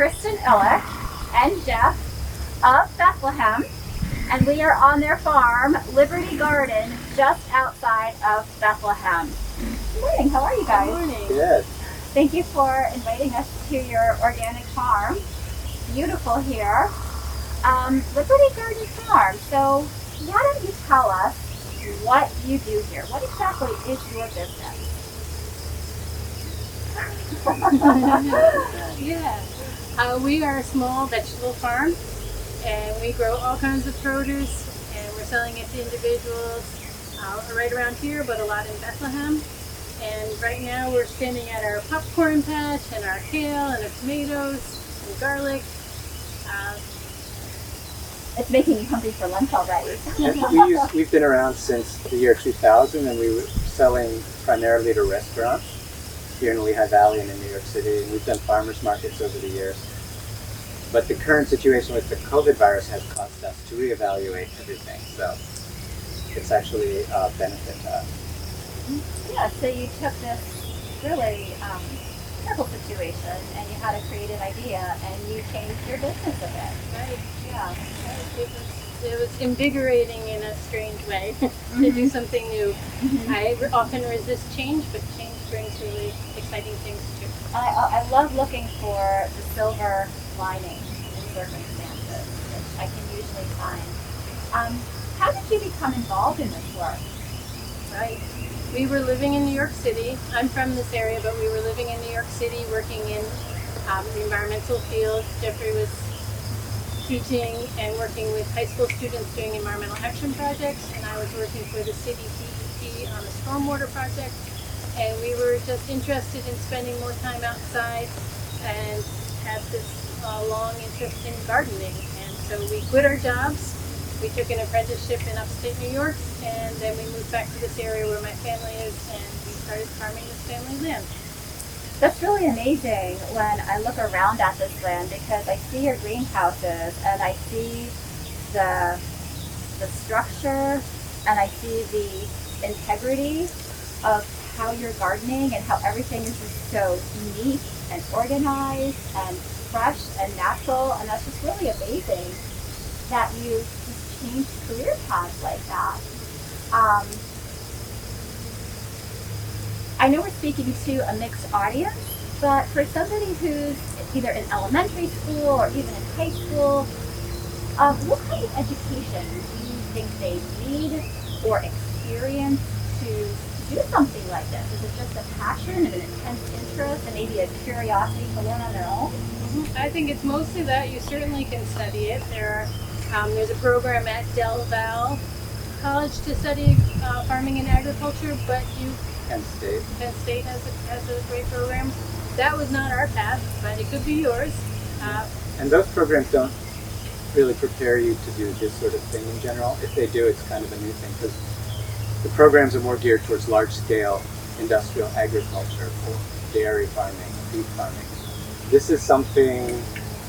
Kristen Illick and Jeff of Bethlehem, and we are on their farm, Liberty Garden, just outside of Bethlehem. Good morning, how are you guys? Good morning. Good. Thank you for inviting us to your organic farm. Beautiful here. Liberty Garden Farm. So why don't you tell us what you do here? What exactly is your business? We are a small vegetable farm, and we grow all kinds of produce, and we're selling it to individuals right around here, but a lot in Bethlehem. And right now we're standing at our popcorn patch and our kale and our tomatoes and garlic. It's making me hungry for lunch already. We've been around since the year 2000, and we were selling primarily to restaurants here in Lehigh Valley and in New York City, and we've done farmers markets over the years. But the current situation with the COVID virus has caused us to reevaluate everything, so it's actually a benefit to us. Yeah, so you took this really terrible situation and you had a creative idea and you changed your business a bit. Right. Yeah. It was invigorating in a strange way to do something new. I often resist change, but change brings really exciting things too. I love looking for the silver lining in circumstances, which I can usually find. How did you become involved in this work? Right. We were living in New York City. I'm from this area, but we were living in New York City working in the environmental field. Jeffrey was teaching and working with high school students doing environmental action projects, and I was working for the city DEP on a stormwater project. And we were just interested in spending more time outside and had this long interest in gardening. And so we quit our jobs. We took an apprenticeship in upstate New York, and then we moved back to this area where my family is, and we started farming this family land. That's really amazing when I look around at this land, because I see your greenhouses and I see the structure and I see the integrity of how you're gardening and how everything is just so neat and organized and fresh and natural, and that's just really amazing that you just change career paths like that. I know we're speaking to a mixed audience, but for somebody who's either in elementary school or even in high school, what kind of education do you think they need or experience to do something like this? Is it just a passion and an intense interest and maybe a curiosity to learn on their own? I think it's mostly that. You certainly can study it. There's a program at Del Val College to study farming and agriculture, but Penn State. Penn State has a great program. That was not our path, but it could be yours. And those programs don't really prepare you to do this sort of thing in general. If they do, it's kind of a new thing, because the programs are more geared towards large-scale industrial agriculture, or dairy farming, beef farming. This is something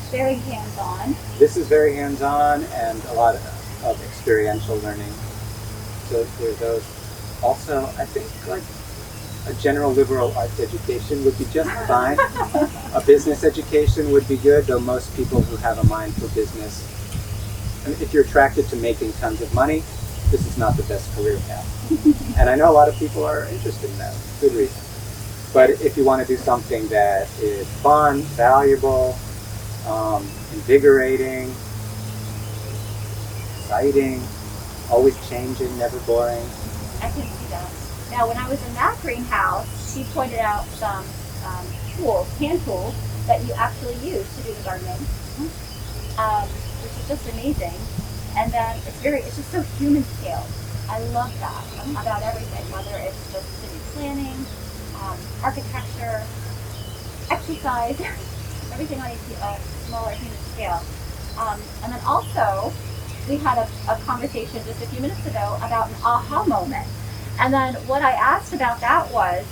Very hands-on. This is very hands-on and a lot of experiential learning. So there's those. Also, I think like a general liberal arts education would be just fine. A business education would be good, though most people who have a mind for business, and if you're attracted to making tons of money, this is not the best career path. And I know a lot of people are interested in that, good reason. But if you want to do something that is fun, valuable, invigorating, exciting, always changing, never boring. I can see that. Now, when I was in that greenhouse, she pointed out some tools, hand tools, that you actually use to do the gardening, which is just amazing. And then it's just so human scale. I love that about everything, whether it's just city planning, architecture, exercise, everything on a smaller human scale. And then also, we had a conversation just a few minutes ago about an aha moment. And then what I asked about that was,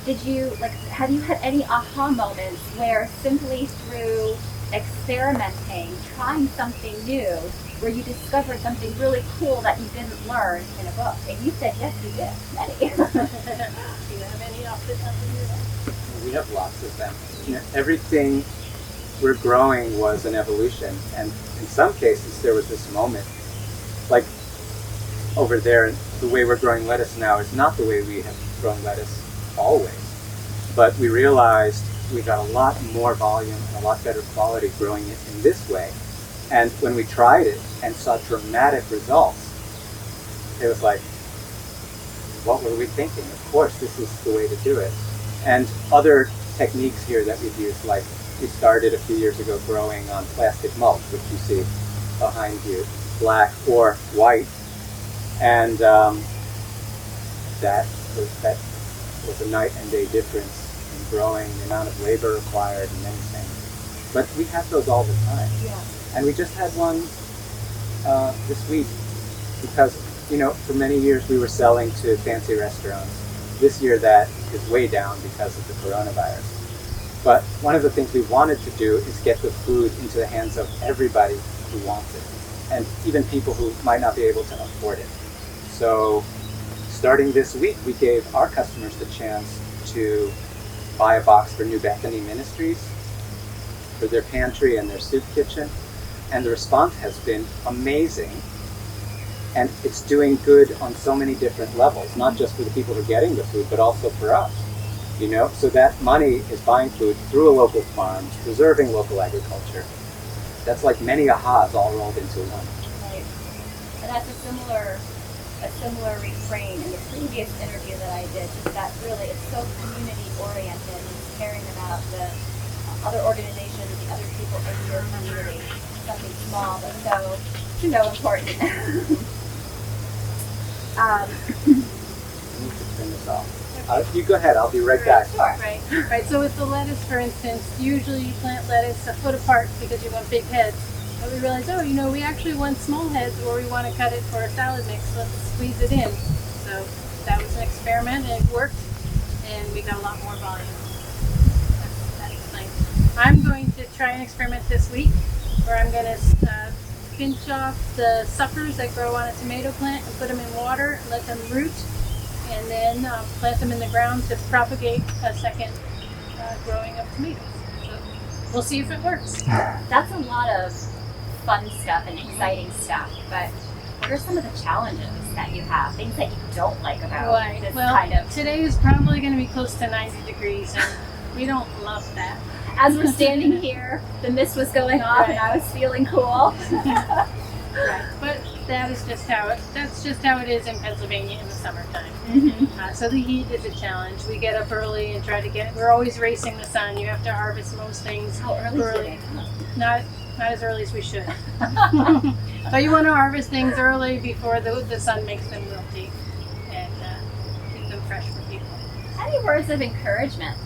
have you had any aha moments where simply through experimenting, trying something new, where you discovered something really cool that you didn't learn in a book? And you said yes, you did. Many. Do you have any off the top of your head? We have lots of them. You know, everything we're growing was an evolution, and in some cases there was this moment, like over there, the way we're growing lettuce now is not the way we have grown lettuce always. But we realized we got a lot more volume and a lot better quality growing it in this way. And when we tried it and saw dramatic results, it was like, what were we thinking? Of course, this is the way to do it. And other techniques here that we've used, like we started a few years ago growing on plastic mulch, which you see behind you, black or white. And that was a night and day difference in growing, the amount of labor required and many things. But we have those all the time. Yeah. And we just had one this week because, you know, for many years we were selling to fancy restaurants. This year that is way down because of the coronavirus. But one of the things we wanted to do is get the food into the hands of everybody who wants it, and even people who might not be able to afford it. So starting this week, we gave our customers the chance to buy a box for New Bethany Ministries for their pantry and their soup kitchen. And the response has been amazing. And it's doing good on so many different levels, not just for the people who are getting the food, but also for us. You know, so that money is buying food through a local farm, preserving local agriculture. That's like many ahas all rolled into one. Right. And that's a similar refrain in the previous interview that I did, just that really it's so community oriented and caring about the other organizations, the other people in your community. Something small but so important. We need to turn this off. You go ahead, I'll be right back. Sure. Right. So with the lettuce, for instance, usually you plant lettuce a foot apart because you want big heads. But we realized, we actually want small heads, or we want to cut it for a salad mix. Let's squeeze it in. So that was an experiment, and it worked, and we got a lot more volume. That's nice. I'm going to try an experiment this week where I'm going to pinch off the suckers that grow on a tomato plant and put them in water, let them root, and then plant them in the ground to propagate a second growing of tomatoes. So we'll see if it works. That's a lot of fun stuff and exciting stuff, but what are some of the challenges that you have? Things that you don't like about this kind of... Today is probably going to be close to 90 degrees, and we don't love that. As we're standing here, the mist was going off and I was feeling cool. Right, but that's just how it is in Pennsylvania in the summertime. Mm-hmm. So the heat is a challenge. We get up early and try to get it. We're always racing the sun. You have to harvest most things How early? Not as early as we should. But you want to harvest things early before the sun makes them wilty and keep them fresh for people. Any words of encouragement?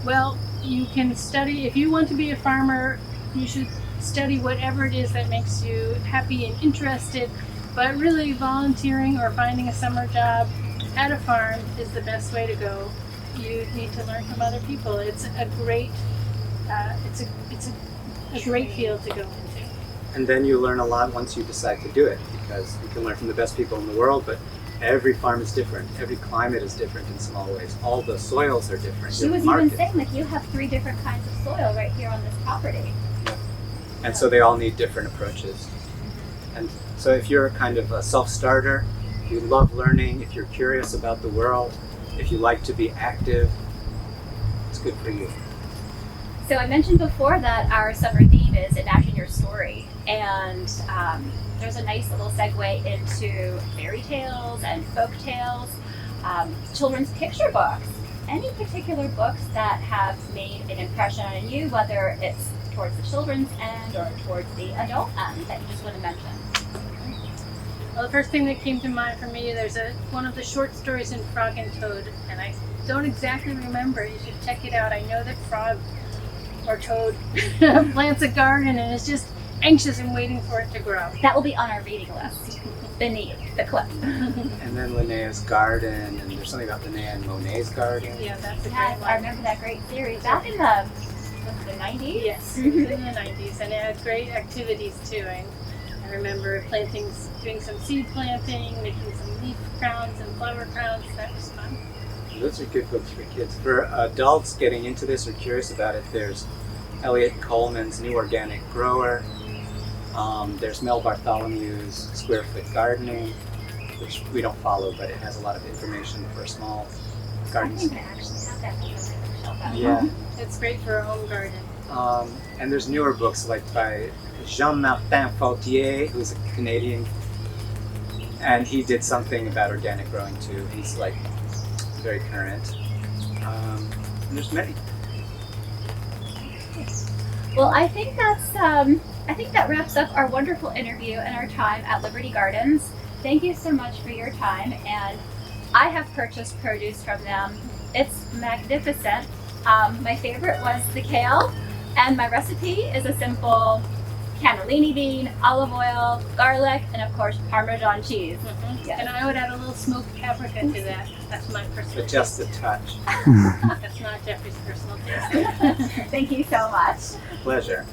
Well, you can study. If you want to be a farmer, you should study whatever it is that makes you happy and interested. But really, volunteering or finding a summer job at a farm is the best way to go. You need to learn from other people. It's a great, it's a great field to go into. And then you learn a lot once you decide to do it, because you can learn from the best people in the world, but every farm is different. Every climate is different in small ways. All the soils are different. She was even saying that you have 3 different kinds of soil right here on this property. And so they all need different approaches. And so if you're kind of a self-starter, you love learning, if you're curious about the world, if you like to be active, it's good for you. So I mentioned before that our summer theme is Imagine Your Story. And there's a nice little segue into fairy tales and folk tales, children's picture books. Any particular books that have made an impression on you, whether it's towards the children's end or towards the adult end, that you just want to mention? Well, the first thing that came to mind for me, there's one of the short stories in Frog and Toad, and I don't exactly remember. You should check it out. I know that Frog or Toad plants a garden and is just anxious and waiting for it to grow. That will be on our reading list beneath the clip. And then Linnea's Garden, and there's something about Linnea and Monet's Garden. Yeah, that's a Yes, great one. I remember that great series. Back in the was the 90s? Yes, it was in the 90s, and it had great activities too. I remember doing some seed planting, making some leaf crowns and flower crowns. That was fun. Those are good books for kids. For adults getting into this or curious about it, there's Elliot Coleman's New Organic Grower. There's Mel Bartholomew's Square Foot Gardening, which we don't follow, but it has a lot of information for small I gardens. think I actually have that book on my bookshelf at Yeah. home. It's great for a home garden. And there's newer books like by Jean-Martin Fautier, who's a Canadian, and he did something about organic growing too. He's like very current. And there's many. Well, I think that wraps up our wonderful interview and our time at Liberty Gardens. Thank you so much for your time, and I have purchased produce from them. It's magnificent. My favorite was the kale, and my recipe is a simple cannellini bean, olive oil, garlic, and of course Parmesan cheese. Yes. And I would add a little smoked paprika to that. That's my personal But just taste. a touch. That's not Jeffrey's personal taste. Thank you so much. Pleasure.